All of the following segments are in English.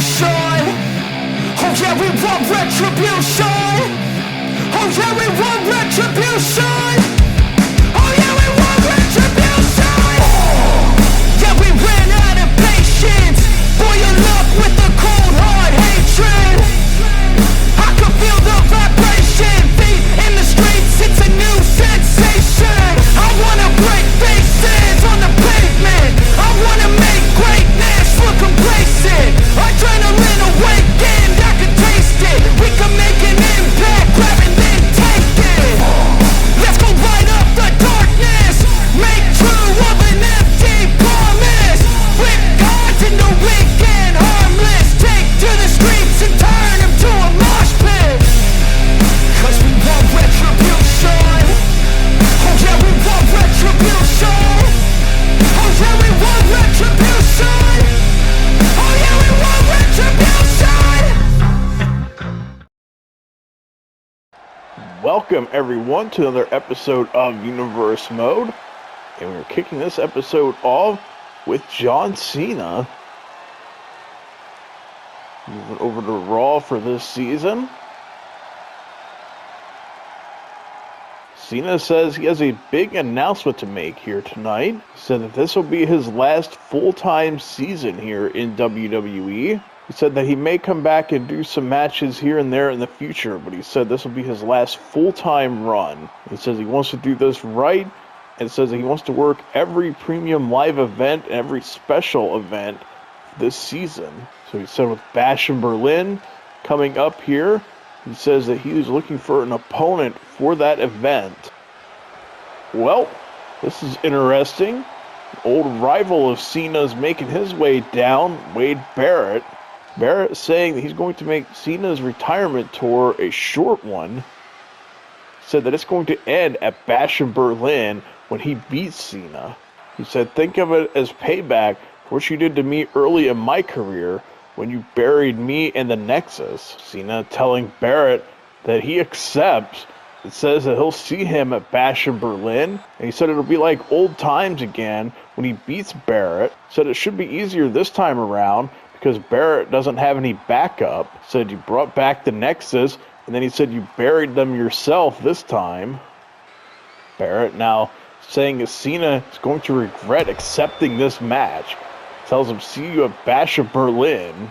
retribution. Oh yeah, we want retribution. Oh yeah, we want retribution. Oh yeah, we want retribution. Yeah, we ran out of patience. Boy, you look with the cold hard hatred. I can feel the vibration. Feet in the streets, it's a new sensation. I wanna break faces on the pavement. I wanna make greatness look complacent. Adrenaline awakened, I can taste it. We can make an impact, grab and then take it. Let's go light up the darkness. Make true of an empty promise. Flip cards into weak and harmless. Take to the streets and turn them to a mosh pit. Cause we want retribution. Oh yeah, we want retribution. Oh yeah, we want retribution. Oh yeah, we want retribution. Welcome everyone to another episode of Universe Mode, and we're kicking this episode off with John Cena. Moving over to Raw for this season. Cena says he has a big announcement to make here tonight. He said that this will be his last full-time season here in WWE. He said that he may come back and do some matches here and there in the future, but he said this will be his last full-time run. He says he wants to do this right, and says that he wants to work every premium live event and every special event this season. So he said with Bash in Berlin coming up here, he says that he is looking for an opponent for that event. Well, this is interesting. An old rival of Cena's making his way down, Wade Barrett. Barrett saying that he's going to make Cena's retirement tour a short one. Said that it's going to end at Bash in Berlin when he beats Cena. He said, think of it as payback for what you did to me early in my career when you buried me in the Nexus. Cena telling Barrett that he accepts. It says that he'll see him at Bash in Berlin, and he said it'll be like old times again when he beats Barrett. Said it should be easier this time around because Barrett doesn't have any backup. Said you brought back the Nexus, and then he said you buried them yourself this time. Barrett now saying that Cena is going to regret accepting this match. Tells him, see you at Bash of Berlin.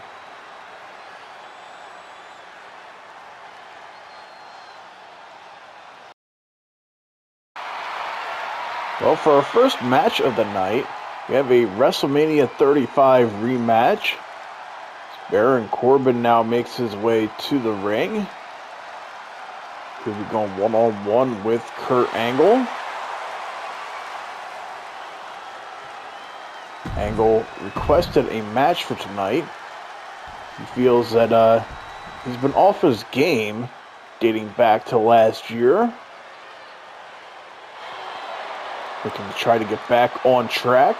Well, for our first match of the night, we have a WrestleMania 35 rematch. Baron Corbin now makes his way to the ring. He'll be going one-on-one with Kurt Angle. Angle requested a match for tonight. He feels that he's been off his game dating back to last year. Looking to try to get back on track.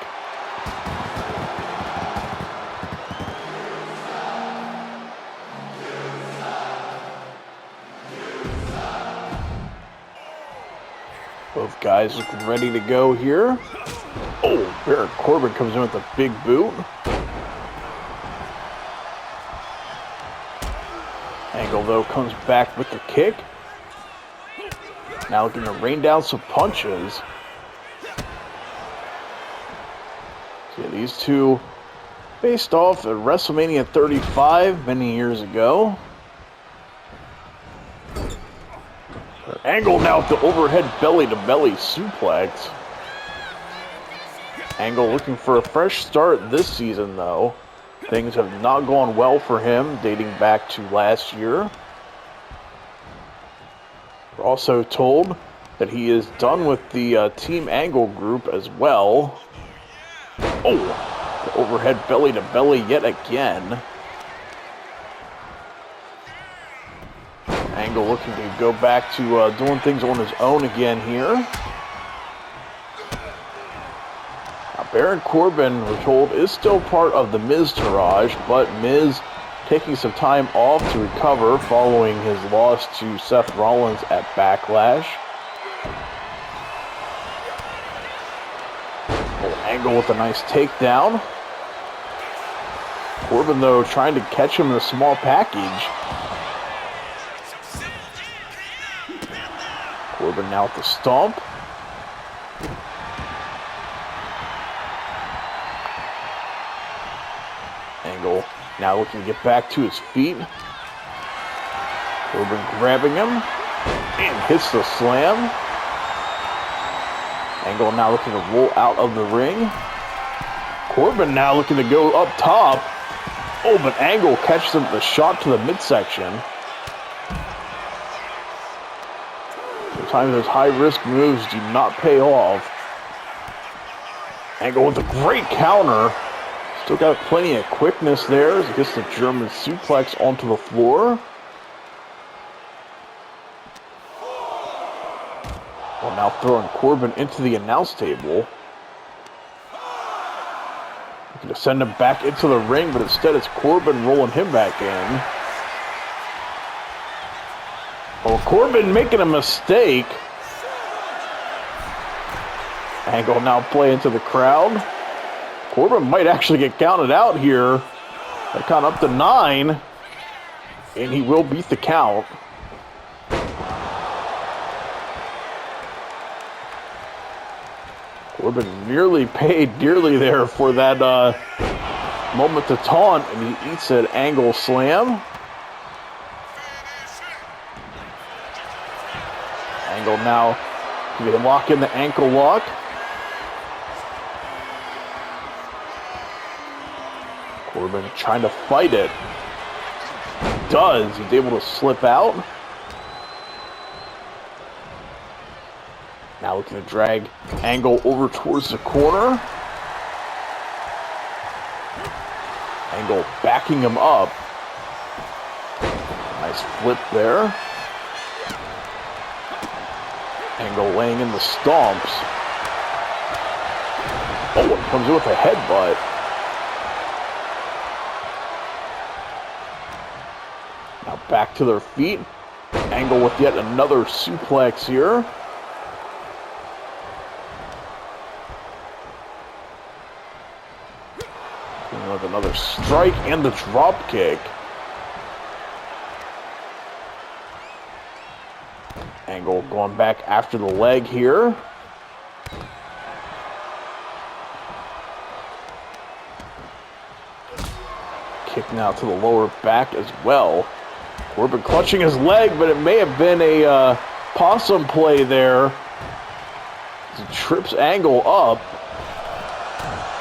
Both guys looking ready to go here. Oh, Baron Corbin comes in with a big boot. Angle, though, comes back with the kick. Now looking to rain down some punches. So yeah, these two faced off at WrestleMania 35 many years ago. Angle now with the overhead belly-to-belly suplex. Angle looking for a fresh start this season, though. Things have not gone well for him, dating back to last year. We're also told that he is done with the Team Angle group as well. Oh, the overhead belly-to-belly yet again. Angle looking to go back to doing things on his own again here. Baron Corbin, we're told, is still part of the Miz entourage, but Miz taking some time off to recover following his loss to Seth Rollins at Backlash. Angle with a nice takedown. Corbin, though, trying to catch him in a small package. Corbin now with the stomp. Angle now looking to get back to his feet. Corbin grabbing him and hits the slam. Angle now looking to roll out of the ring. Corbin now looking to go up top. Oh, but Angle catches him the shot to the midsection. Sometimes those high-risk moves do not pay off. Angle with a great counter. Still got plenty of quickness there as he gets the German suplex onto the floor. Well, now throwing Corbin into the announce table. Looking to send him back into the ring, but instead it's Corbin rolling him back in. Well, Corbin making a mistake. Angle now play into the crowd. Corbin might actually get counted out here. That count up to 9. And he will beat the count. Corbin nearly paid dearly there for that moment to taunt, and he eats an Angle slam. Angle now, they lock in the ankle lock. Corbin trying to fight it. He does. He's able to slip out. Now looking to drag Angle over towards the corner. Angle backing him up. Nice flip there. Angle laying in the stomps. Oh, it comes in with a headbutt. Now back to their feet. Angle with yet another suplex here. With another strike and the drop kick. Angle going back after the leg here. Kick now to the lower back as well. Corbin clutching his leg, but it may have been a possum play there. He trips Angle up.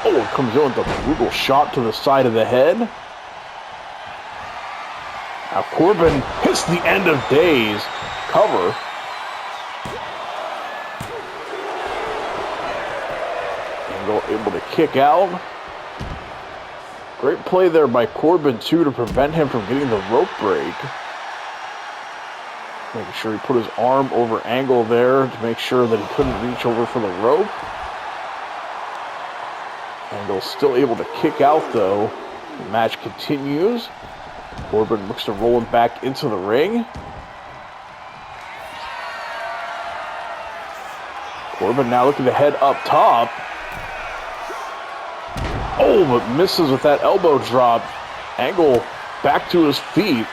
Oh, it comes in with a brutal shot to the side of the head. Now Corbin hits the end of days. Cover. Angle able to kick out. Great play there by Corbin, too, to prevent him from getting the rope break. Making sure he put his arm over Angle there to make sure that he couldn't reach over for the rope. Angle still able to kick out, though. The match continues. Corbin looks to roll him back into the ring. Corbin now looking to head up top. Oh, but misses with that elbow drop. Angle back to his feet.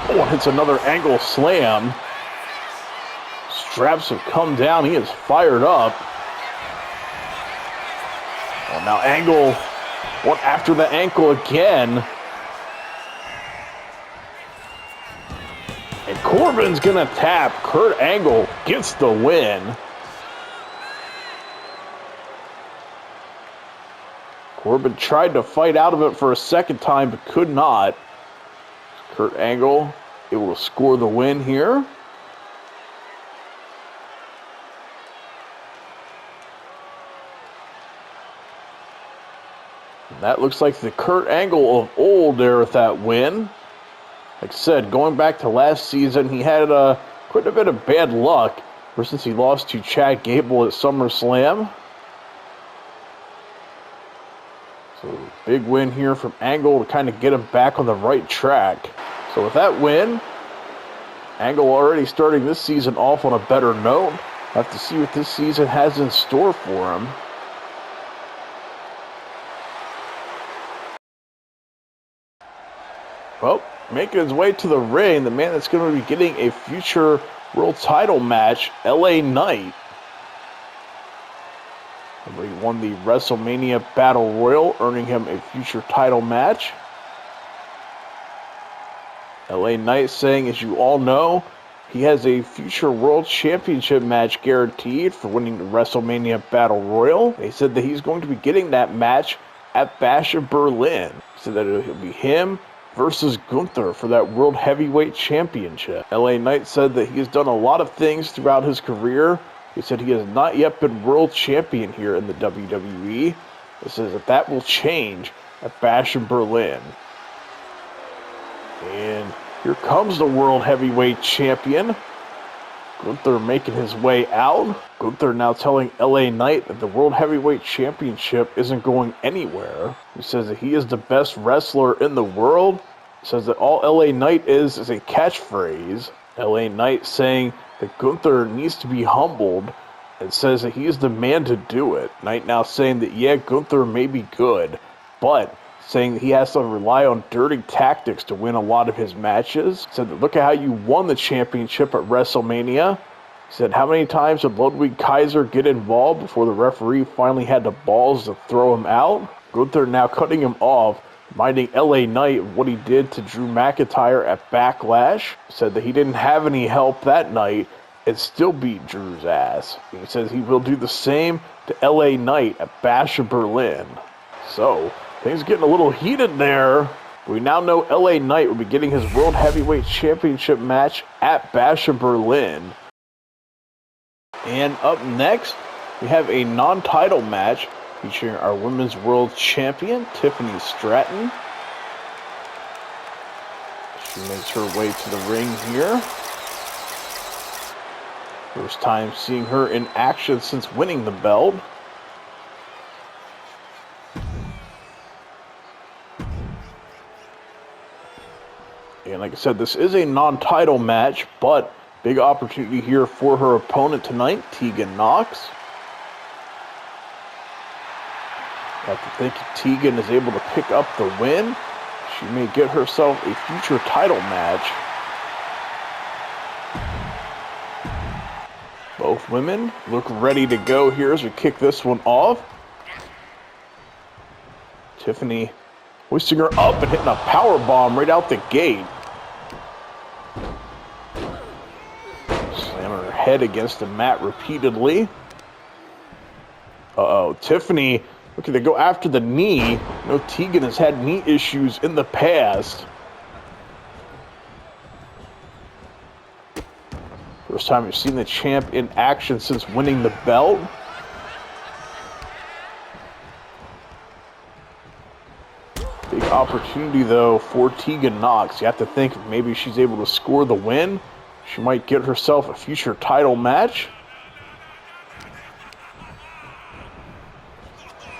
Oh, hits another Angle slam. Straps have come down. He is fired up. Well, now Angle went after the ankle again. And Corbin's gonna tap. Kurt Angle gets the win. Corbin tried to fight out of it for a second time, but could not. Kurt Angle able to score the win here. And that looks like the Kurt Angle of old there with that win. Like I said, going back to last season, he had quite a bit of bad luck ever since he lost to Chad Gable at SummerSlam. So big win here from Angle to kind of get him back on the right track. So with that win, Angle already starting this season off on a better note. Have to see what this season has in store for him. Well, making his way to the ring, the man that's going to be getting a future world title match, LA Knight. He won the WrestleMania Battle Royal, earning him a future title match. LA Knight saying, as you all know, he has a future World Championship match guaranteed for winning the WrestleMania Battle Royal. They said that he's going to be getting that match at Bash of Berlin. He said that it'll be him versus Gunther for that World Heavyweight Championship. LA Knight said that he has done a lot of things throughout his career. He said he has not yet been World Champion here in the WWE. He says that will change at Bash in Berlin. And here comes the World Heavyweight Champion. Gunther making his way out. Gunther now telling LA Knight that the World Heavyweight Championship isn't going anywhere. He says that he is the best wrestler in the world. He says that all LA Knight is a catchphrase. LA Knight saying that Gunther needs to be humbled and says that he is the man to do it. Knight now saying that, yeah, Gunther may be good, but saying that he has to rely on dirty tactics to win a lot of his matches. He said that look at how you won the championship at WrestleMania. He said, how many times did Ludwig Kaiser get involved before the referee finally had the balls to throw him out? Gunther now cutting him off, reminding LA Knight of what he did to Drew McIntyre at Backlash. He said that he didn't have any help that night and still beat Drew's ass. He says he will do the same to LA Knight at Bash of Berlin. So, things getting a little heated there. We now know LA Knight will be getting his World Heavyweight Championship match at Bash of Berlin. And up next, we have a non-title match featuring our Women's World Champion, Tiffany Stratton. She makes her way to the ring here. First time seeing her in action since winning the belt. And like I said, this is a non-title match, but big opportunity here for her opponent tonight, Tegan Nox. Have to think if Tegan is able to pick up the win, she may get herself a future title match. Both women look ready to go here as we kick this one off. Tiffany hoisting her up and hitting a power bomb right out the gate. Slamming her head against the mat repeatedly. Uh-oh, Tiffany looking to go after the knee. You know, Tegan has had knee issues in the past. First time we've seen the champ in action since winning the belt. Big opportunity, though, for Tegan Nox. You have to think if maybe she's able to score the win, she might get herself a future title match.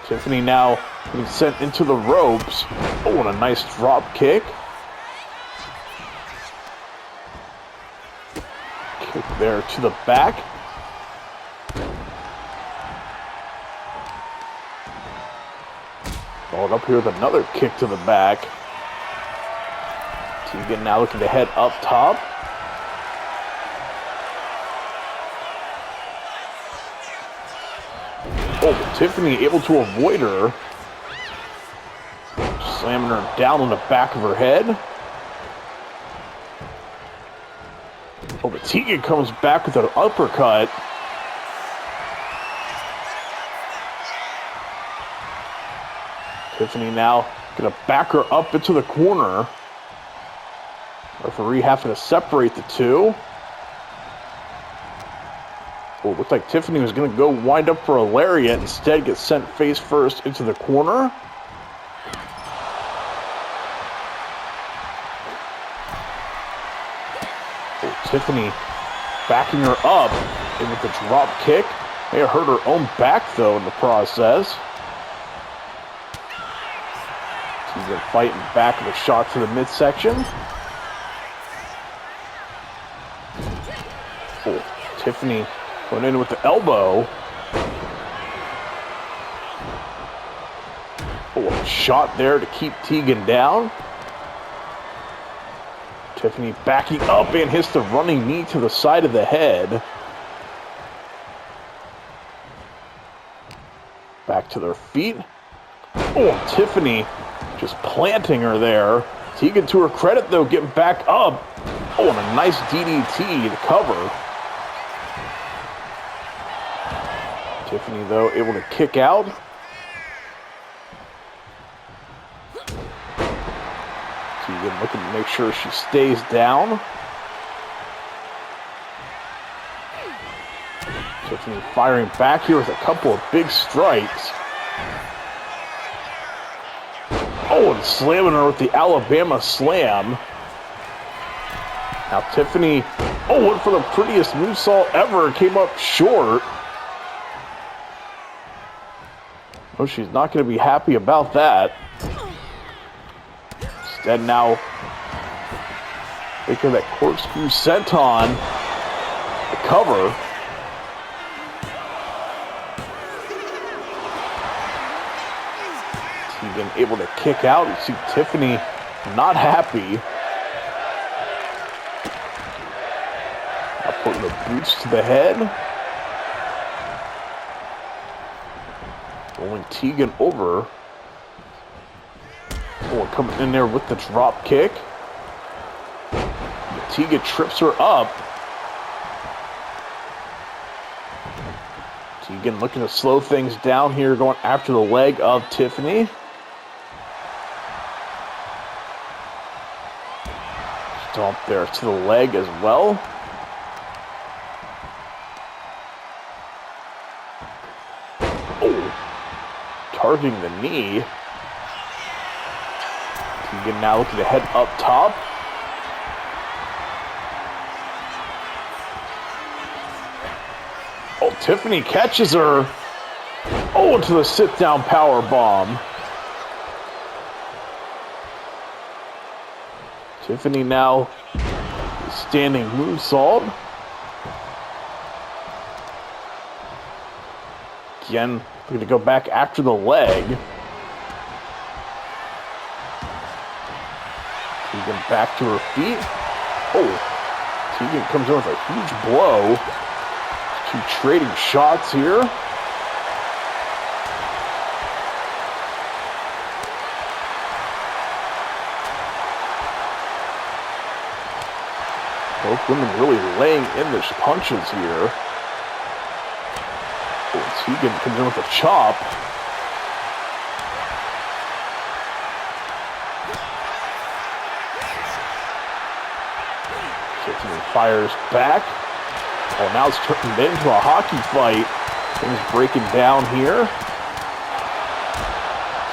Tiffany now being sent into the ropes. Oh, and a nice drop kick. Kick there to the back. Followed up here with another kick to the back. Tegan now looking to head up top. Oh, but Tiffany able to avoid her. Slamming her down on the back of her head. Oh, but Tegan comes back with an uppercut. Tiffany now gonna back her up into the corner. Referee having to separate the two. Oh, looked like Tiffany was gonna go wind up for a lariat. Instead, gets sent face first into the corner. Tiffany backing her up and with the drop kick. May have hurt her own back, though, in the process. Tegan fighting back with a shot to the midsection. Oh, Tiffany going in with the elbow. Oh, a shot there to keep Tegan down. Tiffany backing up and hits the running knee to the side of the head. Back to their feet. Oh, Tiffany just planting her there. Tegan, to her credit, though, getting back up. Oh, and a nice DDT to cover. Tiffany, though, able to kick out. Tegan looking to make sure she stays down. Tiffany firing back here with a couple of big strikes. Oh, and slamming her with the Alabama slam. Now Tiffany, went for the prettiest moonsault ever. Came up short. Oh, she's not going to be happy about that. Instead now, making that corkscrew senton to cover. Tegan able to kick out. You see Tiffany not happy. Now putting the boots to the head. Rolling Tegan over. Oh, coming in there with the drop kick. Tegan trips her up. Tegan looking to slow things down here, going after the leg of Tiffany. Stomp there to the leg as well. Oh, targeting the knee. Tegan now looking to head up top. Oh, Tiffany catches her. Oh, into the sit-down power bomb. Tiffany now standing moonsault. Again, going to go back after the leg. Tegan back to her feet. Oh, Tegan comes in with a huge blow. Two trading shots here. Both women really laying in the punches here. Oh, Tegan comes in with a chop. Tiffany fires back. Oh, now it's turned into a hockey fight. Things breaking down here.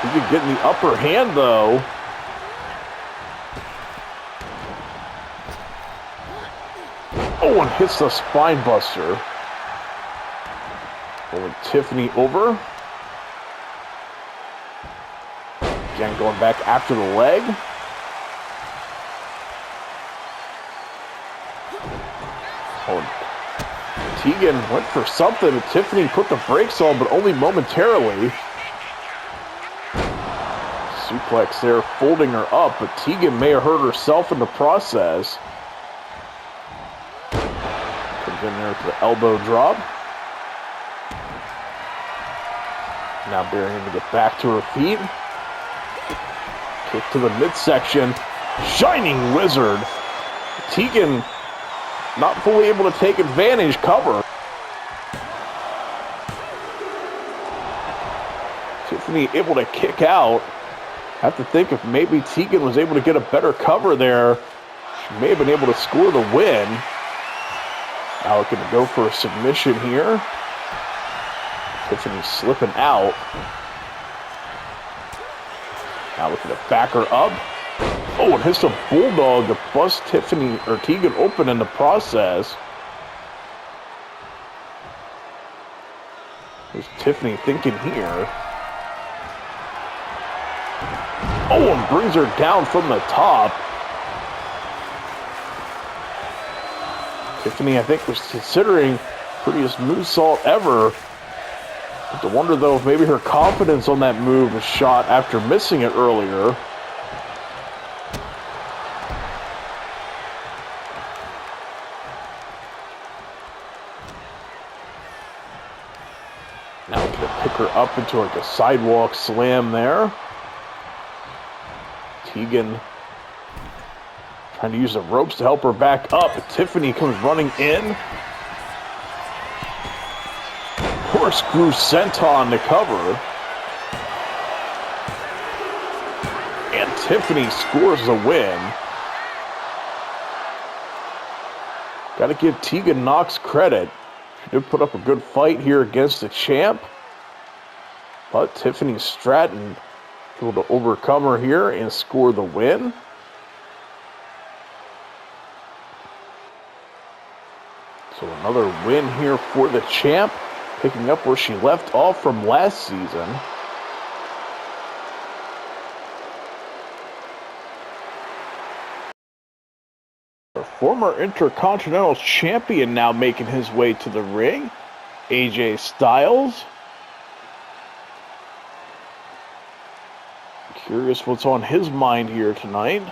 Tegan getting the upper hand, though. Oh, and hits the spine buster. Pulling Tiffany over. Again, going back after the leg. Oh, Tegan went for something, and Tiffany put the brakes on, but only momentarily. Suplex there, folding her up, but Tegan may have hurt herself in the process. Comes in there for the elbow drop. Now Baron to get back to her feet. Kick to the midsection. Shining Wizard. Tegan not fully able to take advantage. Cover. Tiffany able to kick out. Have to think if maybe Tegan was able to get a better cover there, she may have been able to score the win. Now looking to go for a submission here. Tiffany slipping out. Now looking to back her up. Oh, and hits a bulldog to bust Tiffany or Tegan open in the process. There's Tiffany thinking here. Oh, and brings her down from the top. Tiffany, I think, was considering prettiest moonsault ever. But to wonder, though, if maybe her confidence on that move was shot after missing it earlier. pick her up into like a sidewalk slam there. Tegan trying to use the ropes to help her back up. But Tiffany comes running in. Corkscrew senton to cover. And Tiffany scores the win. Got to give Tegan Nox credit. She did put up a good fight here against the champ. But Tiffany Stratton able to overcome her here and score the win. So another win here for the champ, picking up where she left off from last season. Our former Intercontinental Champion now making his way to the ring, AJ Styles. Curious what's on his mind here tonight.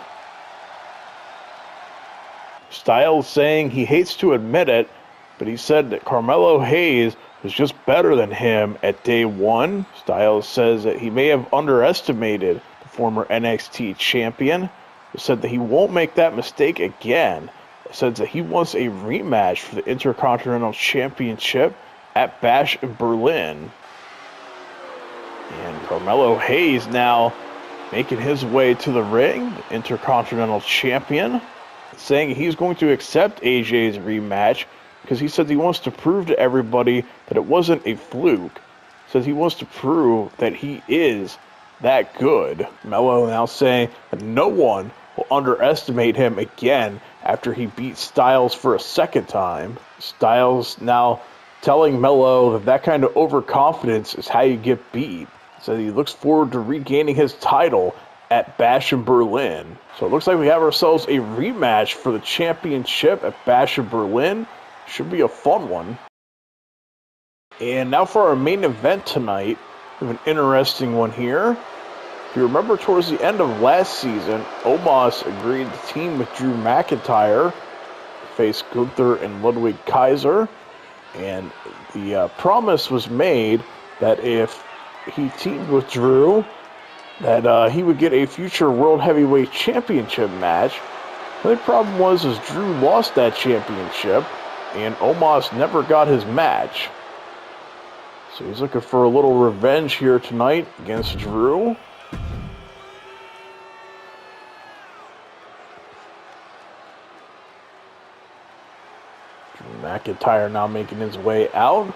Styles saying he hates to admit it, but he said that Carmelo Hayes was just better than him at day one. Styles says that he may have underestimated the former NXT champion. He said that he won't make that mistake again. He says that he wants a rematch for the Intercontinental Championship at Bash in Berlin. And Carmelo Hayes now making his way to the ring, the Intercontinental Champion, saying he's going to accept AJ's rematch because he says he wants to prove to everybody that it wasn't a fluke. Says he wants to prove that he is that good. Melo now saying that no one will underestimate him again after he beat Styles for a second time. Styles now telling Melo that that kind of overconfidence is how you get beat. So he looks forward to regaining his title at Bash in Berlin. So it looks like we have ourselves a rematch for the championship at Bash in Berlin. Should be a fun one. And now for our main event tonight, we have an interesting one here. If you remember towards the end of last season, Omos agreed to team with Drew McIntyre to face Gunther and Ludwig Kaiser. And the promise was made that if he teamed with Drew, that he would get a future World Heavyweight Championship match. The only problem was Drew lost that championship, and Omos never got his match. So he's looking for a little revenge here tonight against Drew. Drew McIntyre now making his way out.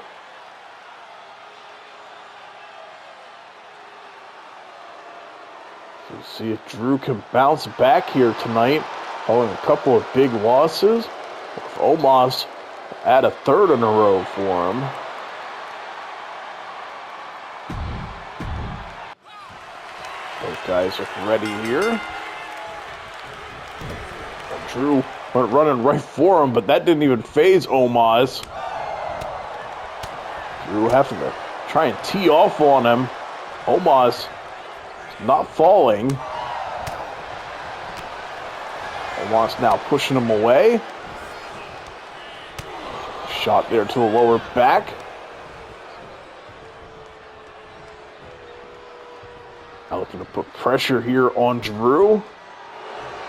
So see if Drew can bounce back here tonight, following a couple of big losses. If Omos add a third in a row for him. Both guys look ready here. Drew went running right for him, but that didn't even faze Omos. Drew having to try and tee off on him. Omos not falling. Omos now pushing him away. Shot there to the lower back. Now looking to put pressure here on Drew.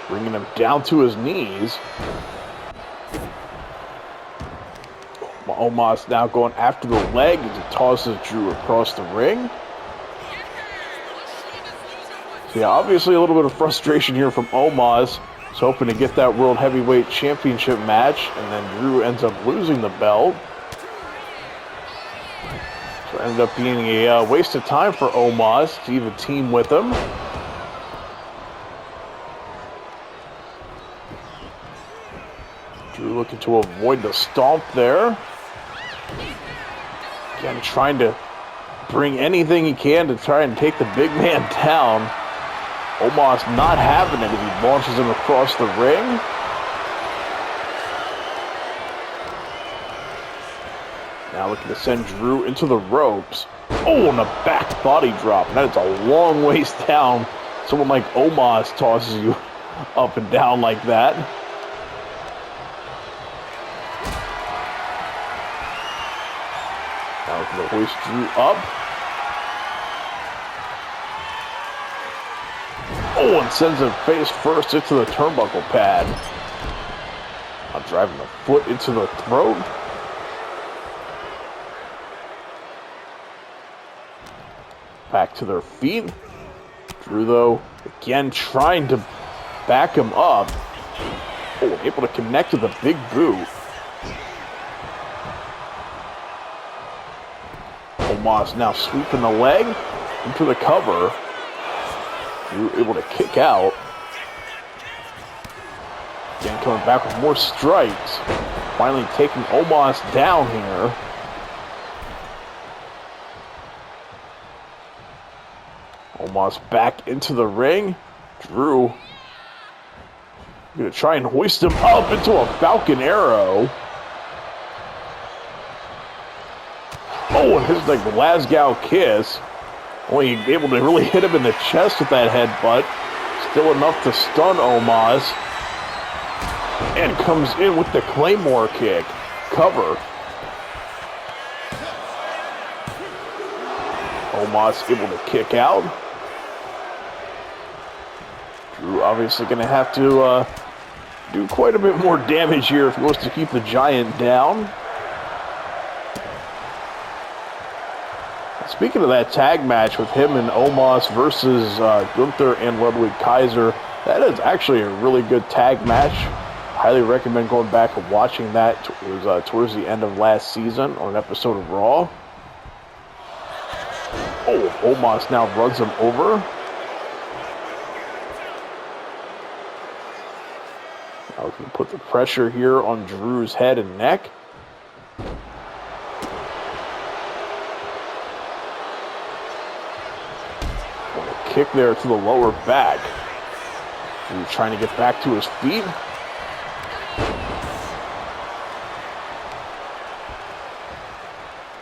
Bringing him down to his knees. Omos now going after the leg as he tosses Drew across the ring. So yeah, obviously a little bit of frustration here from Omos. He's hoping to get that World Heavyweight Championship match, and then Drew ends up losing the belt. So it ended up being a waste of time for Omos to even team with him. Drew looking to avoid the stomp there. Again, trying to bring anything he can to try and take the big man down. Omos not having it as he launches him across the ring. Now looking to send Drew into the ropes. Oh, and a back body drop. That is a long ways down. Someone like Omos tosses you up and down like that. Now looking to hoist Drew up. Oh, and sends him face first into the turnbuckle pad. Now driving the foot into the throat. Back to their feet. Drew, though, again trying to back him up. Oh, able to connect with a big boot. Omos now sweeping the leg into the cover. Drew able to kick out. Again coming back with more strikes. Finally taking Omos down here. Omos back into the ring. Drew gonna try and hoist him up into a Falcon Arrow. Oh, and his like Glasgow kiss. Only able to really hit him in the chest with that headbutt. Still enough to stun Omos. And comes in with the Claymore kick. Cover. Omos able to kick out. Drew obviously going to have to do quite a bit more damage here if he wants to keep the Giant down. Speaking of that tag match with him and Omos versus Gunther and Ludwig Kaiser, that is actually a really good tag match. Highly recommend going back and watching that. It was towards the end of last season on an episode of Raw. Oh, Omos now runs him over. Now we can put the pressure here on Drew's head and neck. Kick there to the lower back. Drew trying to get back to his feet.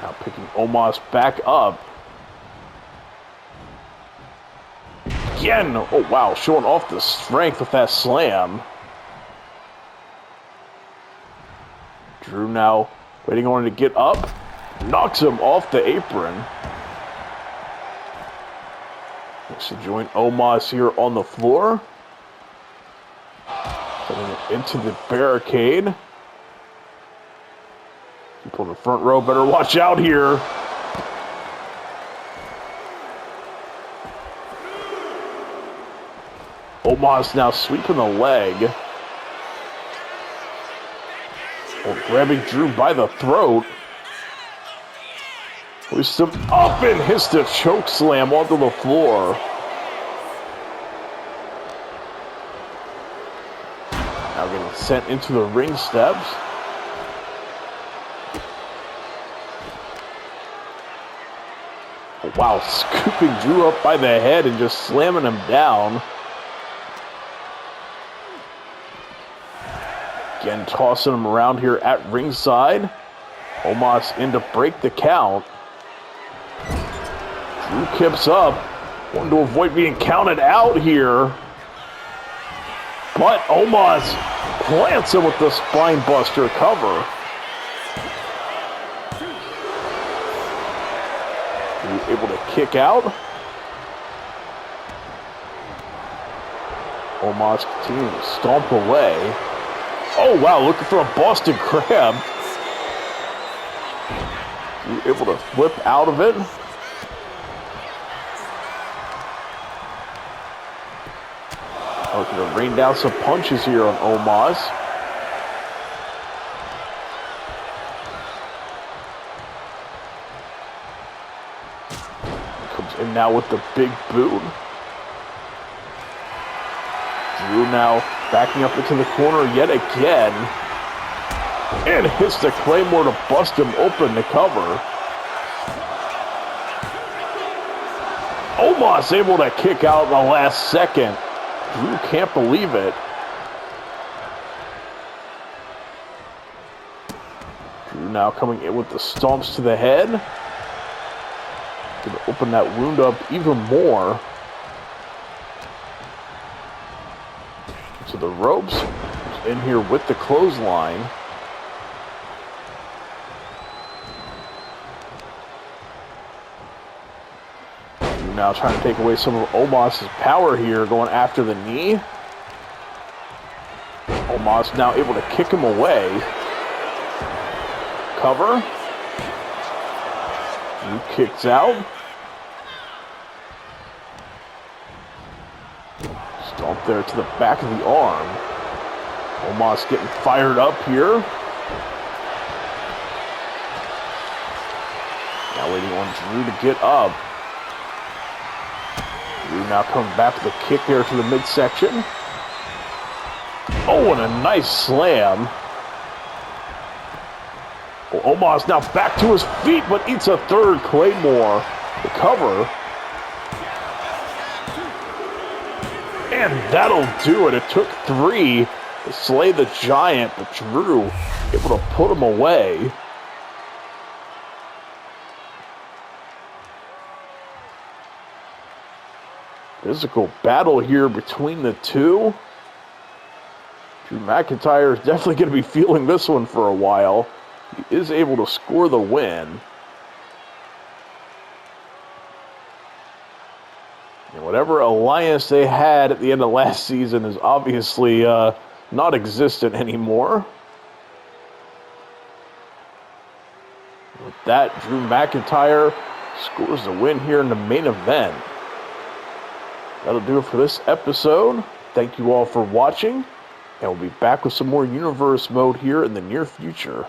Now picking Omos back up. Again. Oh, wow. Showing off the strength with that slam. Drew now waiting on him to get up. Knocks him off the apron. Looks to join Omos here on the floor. Putting it into the barricade. People in the front row better watch out here. Omos now sweeping the leg. Oh, grabbing Drew by the throat. Hoists him up and hits the choke slam onto the floor. Now getting sent into the ring steps. Oh, wow, scooping Drew up by the head and just slamming him down. Again, tossing him around here at ringside. Omos in to break the count. Drew kips up. Wanting to avoid being counted out here. But Omos plants him with the spine buster cover. Drew able to kick out. Omos continuing to stomp away. Oh, wow, looking for a Boston Crab. Drew able to flip out of it. Looking to rain down some punches here on Omos. Comes in now with the big boot. Drew now backing up into the corner yet again. And hits the Claymore to bust him open to cover. Omos able to kick out in the last second. Drew can't believe it. Drew now coming in with the stomps to the head. Gonna open that wound up even more. To the ropes. In here with the clothesline. Drew Drew now trying to take away some of Omos' power here, going after the knee. Omos now able to kick him away. Cover. Drew kicks out. Stomp there to the back of the arm. Omos getting fired up here. Now waiting on Drew to get up. Drew now coming back with a kick there to the midsection. Oh, and a nice slam. Well, Omos now back to his feet, but eats a third Claymore. The cover. And that'll do it. It took 3 to slay the Giant, but Drew able to put him away. Physical battle here between the two. Drew McIntyre is definitely going to be feeling this one for a while. He is able to score the win. And whatever alliance they had at the end of last season is obviously not existent anymore. With that, Drew McIntyre scores the win here in the main event. That'll do it for this episode. Thank you all for watching, and we'll be back with some more Universe Mode here in the near future.